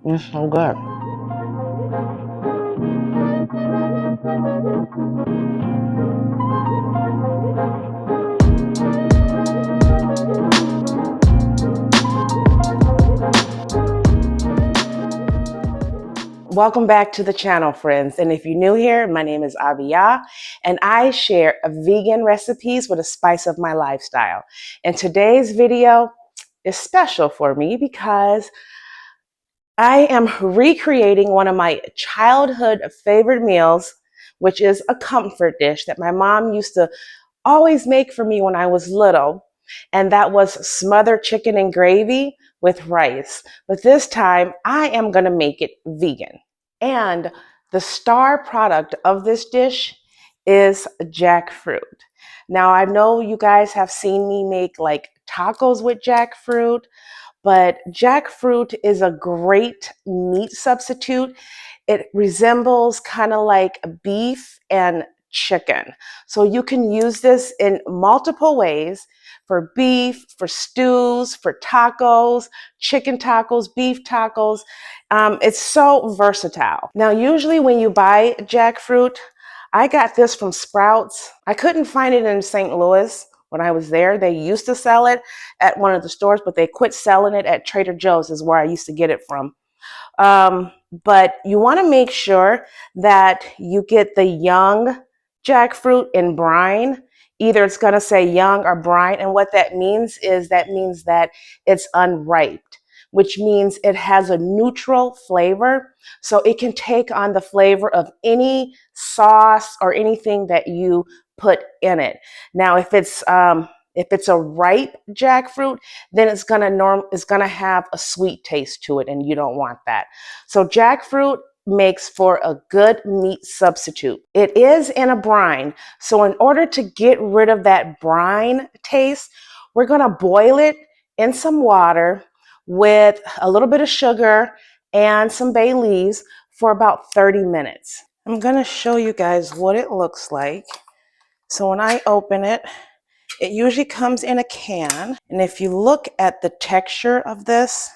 It's so good. Welcome back to the channel, friends. And if you're new here, my name is Abiyah, and I share vegan recipes with a spice of my lifestyle. And today's video is special for me because I am recreating one of my childhood favorite meals, which is a comfort dish that my mom used to always make for me when I was little. And that was smothered chicken and gravy with rice. But this time I am going to make it vegan. And the star product of this dish is jackfruit. Now, I know you guys have seen me make like tacos with jackfruit, but jackfruit is a great meat substitute. It resembles kind of like beef and chicken. So you can use this in multiple ways for beef, for stews, for tacos, chicken tacos, beef tacos. It's so versatile. Now, usually when you buy jackfruit, I got this from Sprouts. I couldn't find it in St. Louis. When I was there, they used to sell it at one of the stores, but they quit selling it at Trader Joe's is where I used to get it from. But you want to make sure that you get the young jackfruit in brine. Either it's going to say young or brine. And what that means is that it's unripe, which means it has a neutral flavor. So it can take on the flavor of any sauce or anything that you put in it. Now, if it's a ripe jackfruit, then it's gonna have a sweet taste to it, and you don't want that. So jackfruit makes for a good meat substitute. It is in a brine, so in order to get rid of that brine taste, we're gonna boil it in some water with a little bit of sugar and some bay leaves for about 30 minutes. I'm gonna show you guys what it looks like. So when I open it, it usually comes in a can. And if you look at the texture of this,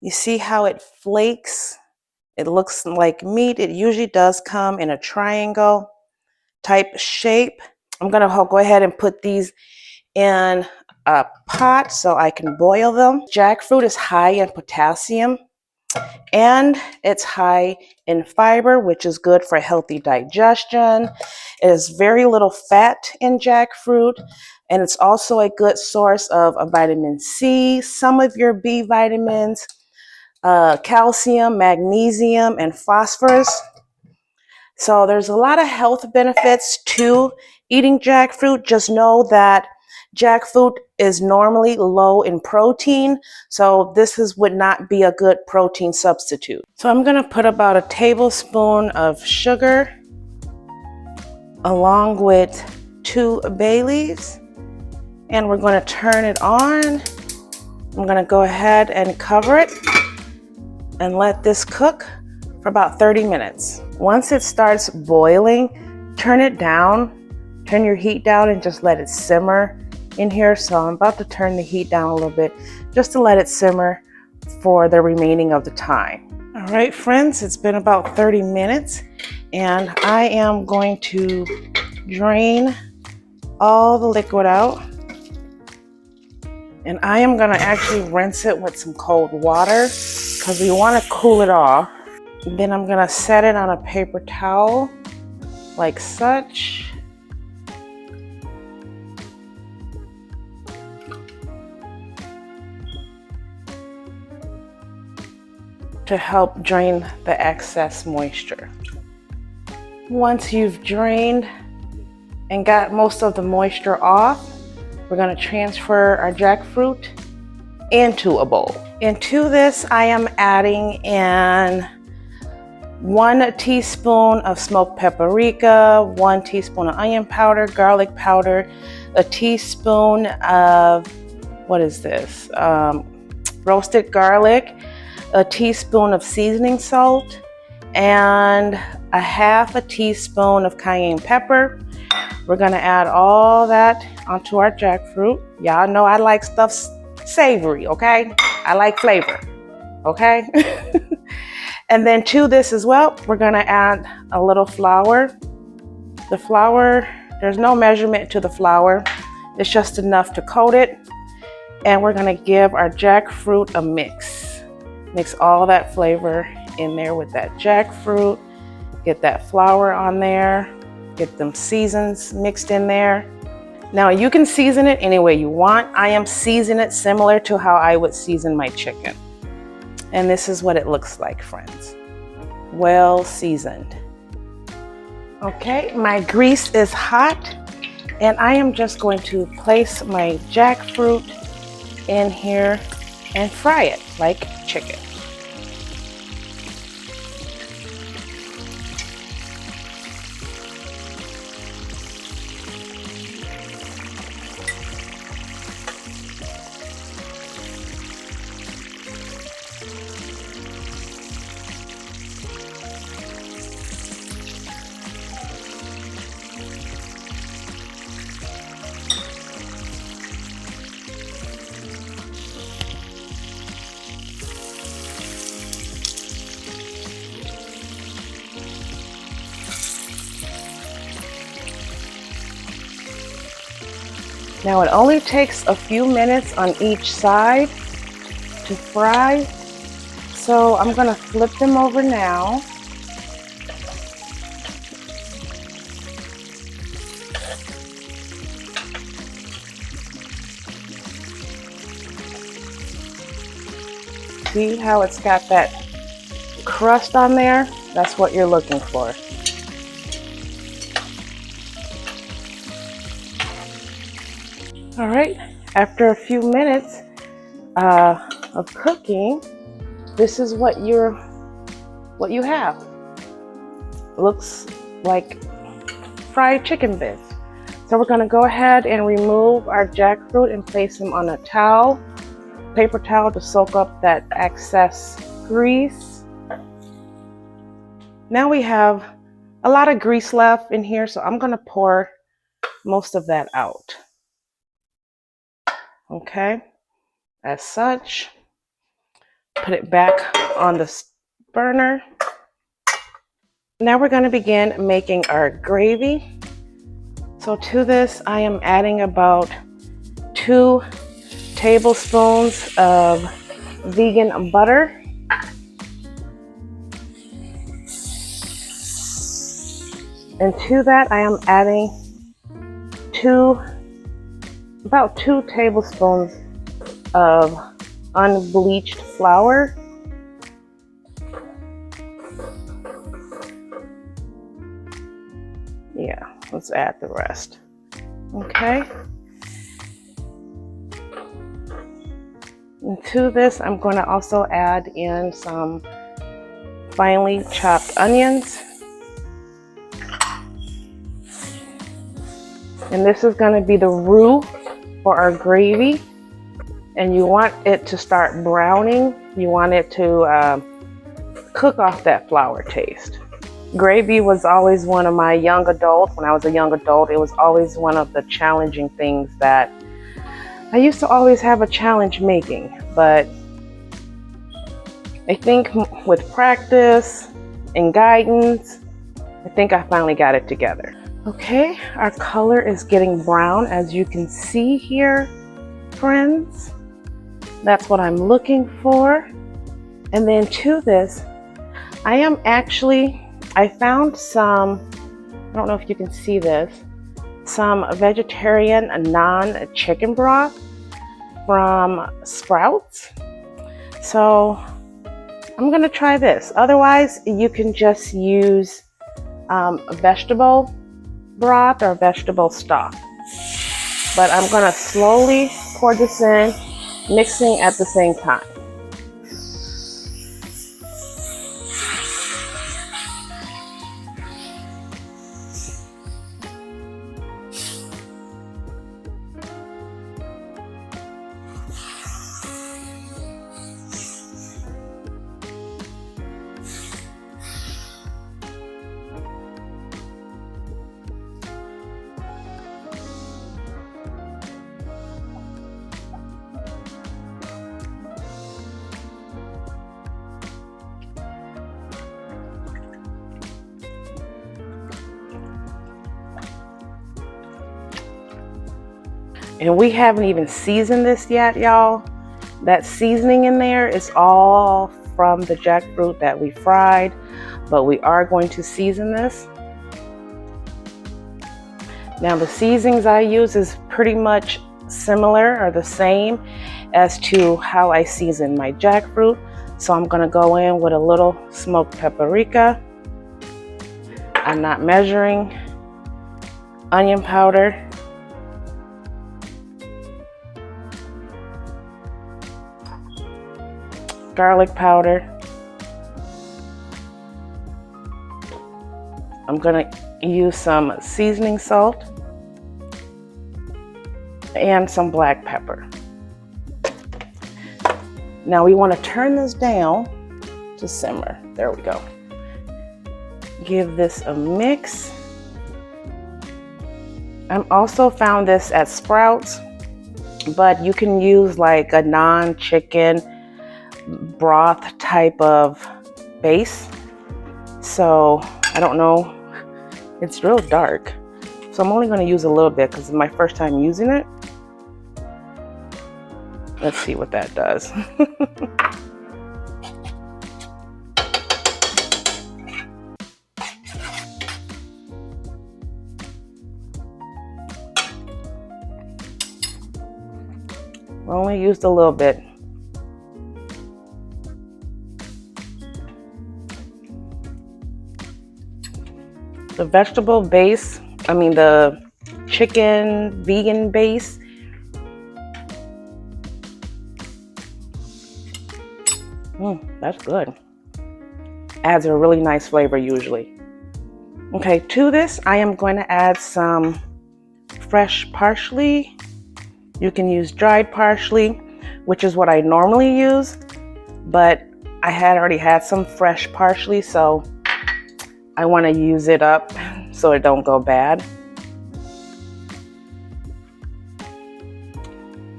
you see how it flakes. It looks like meat. It usually does come in a triangle type shape. I'm gonna go ahead and put these in a pot so I can boil them. Jackfruit is high in potassium, and it's high in fiber, which is good for healthy digestion. It has very little fat in jackfruit, and it's also a good source of vitamin C, some of your B vitamins, calcium, magnesium, and phosphorus. So there's a lot of health benefits to eating jackfruit. Just know that jackfruit is normally low in protein, so would not be a good protein substitute. So I'm going to put about a tablespoon of sugar along with 2 bay leaves, and we're going to turn it on. I'm going to go ahead and cover it and let this cook for about 30 minutes. Once it starts boiling, turn it down, turn your heat down, and just let it simmer in here. So I'm about to turn the heat down a little bit just to let it simmer for the remaining of the time. All right, friends, it's been about 30 minutes, and I am going to drain all the liquid out. And I am gonna actually rinse it with some cold water because we want to cool it off. Then I'm gonna set it on a paper towel like such. To help drain the excess moisture. Once you've drained and got most of the moisture off, we're going to transfer our jackfruit into a bowl. Into this, I am adding in 1 teaspoon of smoked paprika, 1 teaspoon of onion powder, garlic powder, a teaspoon of, what is this? Roasted garlic, a teaspoon of seasoning salt, and a half a teaspoon of cayenne pepper. We're gonna add all that onto our jackfruit. Y'all know I like stuff savory, okay? I like flavor. okay? And then to this as well, we're gonna add a little flour. The flour, there's no measurement to the flour. It's just enough to coat it. And we're gonna give our jackfruit a mix. Mix all that flavor in there with that jackfruit. Get that flour on there. Get them seasons mixed in there. Now you can season it any way you want. I am seasoning it similar to how I would season my chicken. And this is what it looks like, friends. Well seasoned. Okay, my grease is hot and I am just going to place my jackfruit in here and fry it like chicken. Now it only takes a few minutes on each side to fry. So I'm gonna flip them over now. See how it's got that crust on there? That's what you're looking for. All right, after a few minutes of cooking, this is what you have. Looks like fried chicken bits. So we're gonna go ahead and remove our jackfruit and place them on a towel, paper towel, to soak up that excess grease. Now we have a lot of grease left in here, so I'm gonna pour most of that out. Okay, as such, put it back on the burner. Now we're going to begin making our gravy. So to this, I am adding about 2 tablespoons of vegan butter. And to that, I am adding about 2 tablespoons of unbleached flour. Yeah, let's add the rest. Okay. And to this, I'm going to also add in some finely chopped onions. And this is going to be the roux for our gravy. And you want it to start browning. You want it to cook off that flour taste. Gravy was always one of my young adult, when I was a young adult, it was always one of the challenging things that I used to always have a challenge making. But I think with practice and guidance, I think I finally got it together. Okay, our color is getting brown, as you can see here, friends. That's what I'm looking for. And then to this, I found some, I don't know if you can see this, some vegetarian non-chicken broth from Sprouts. So I'm gonna try this. Otherwise, you can just use a vegetable broth or vegetable stock. But I'm gonna slowly pour this in, mixing at the same time. And we haven't even seasoned this yet, y'all. That seasoning in there is all from the jackfruit that we fried, but we are going to season this. Now the seasonings I use is pretty much similar or the same as to how I season my jackfruit. So I'm gonna go in with a little smoked paprika. I'm not measuring. Onion powder. Garlic powder. I'm gonna use some seasoning salt and some black pepper. Now we want to turn this down to simmer. There we go. Give this a mix. I also found this at Sprouts, but you can use like a non-chicken broth type of base. So I don't know, it's real dark. So I'm only going to use a little bit because it's my first time using it. Let's see what that does. I only used a little bit. The vegetable base, the chicken vegan base, that's good. Adds a really nice flavor usually. Okay, to this I am going to add some fresh parsley. You can use dried parsley, which is what I normally use, but I had already had some fresh parsley, so I want to use it up so it don't go bad.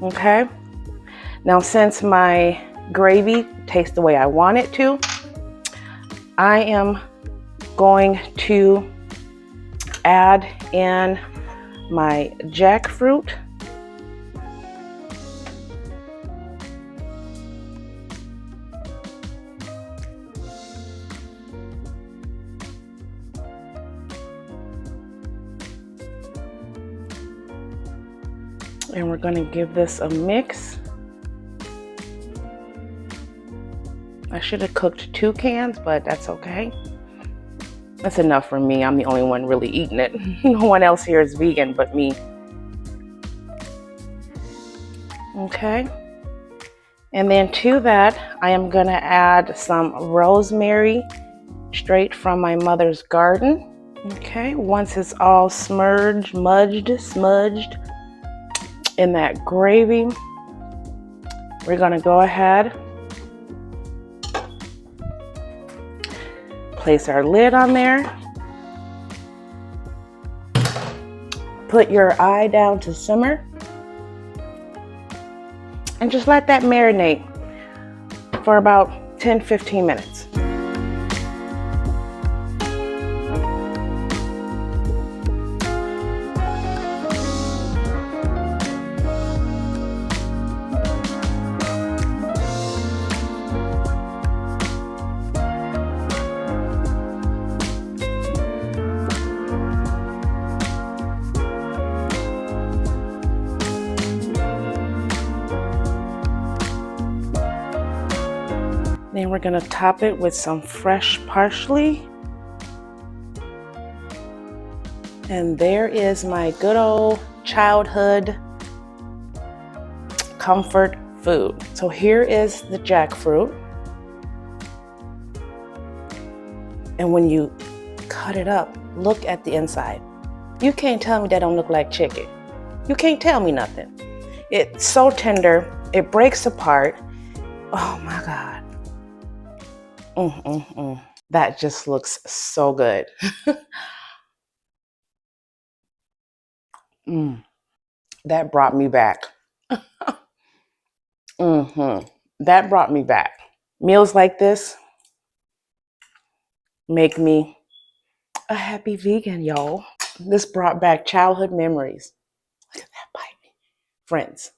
Okay, now since my gravy tastes the way I want it to, I am going to add in my jackfruit. And we're going to give this a mix. I should have cooked 2 cans, but that's okay. That's enough for me. I'm the only one really eating it. No one else here is vegan but me. Okay. And then to that, I am going to add some rosemary straight from my mother's garden. Okay, once it's all smudged in that gravy, we're going to go ahead, place our lid on there, put your eye down to simmer, and just let that marinate for about 10-15 minutes. Then we're going to top it with some fresh parsley. And there is my good old childhood comfort food. So here is the jackfruit. And when you cut it up, look at the inside. You can't tell me that don't look like chicken. You can't tell me nothing. It's so tender, it breaks apart. Oh my God. That just looks so good. That brought me back. That brought me back. Meals like this make me a happy vegan, y'all. This brought back childhood memories. Look at that bite. Friends,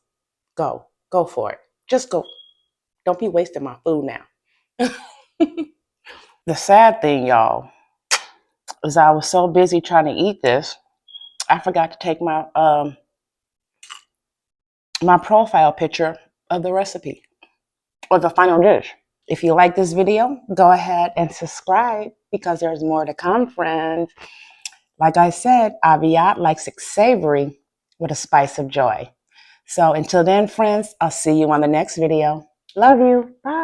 go for it. Just go. Don't be wasting my food now. The sad thing, y'all, is I was so busy trying to eat this, I forgot to take my profile picture of the recipe or the final dish. If you like this video, go ahead and subscribe because there's more to come, friends. Like I said, Abiyah likes it savory with a spice of joy. So until then, friends, I'll see you on the next video. Love you. Bye.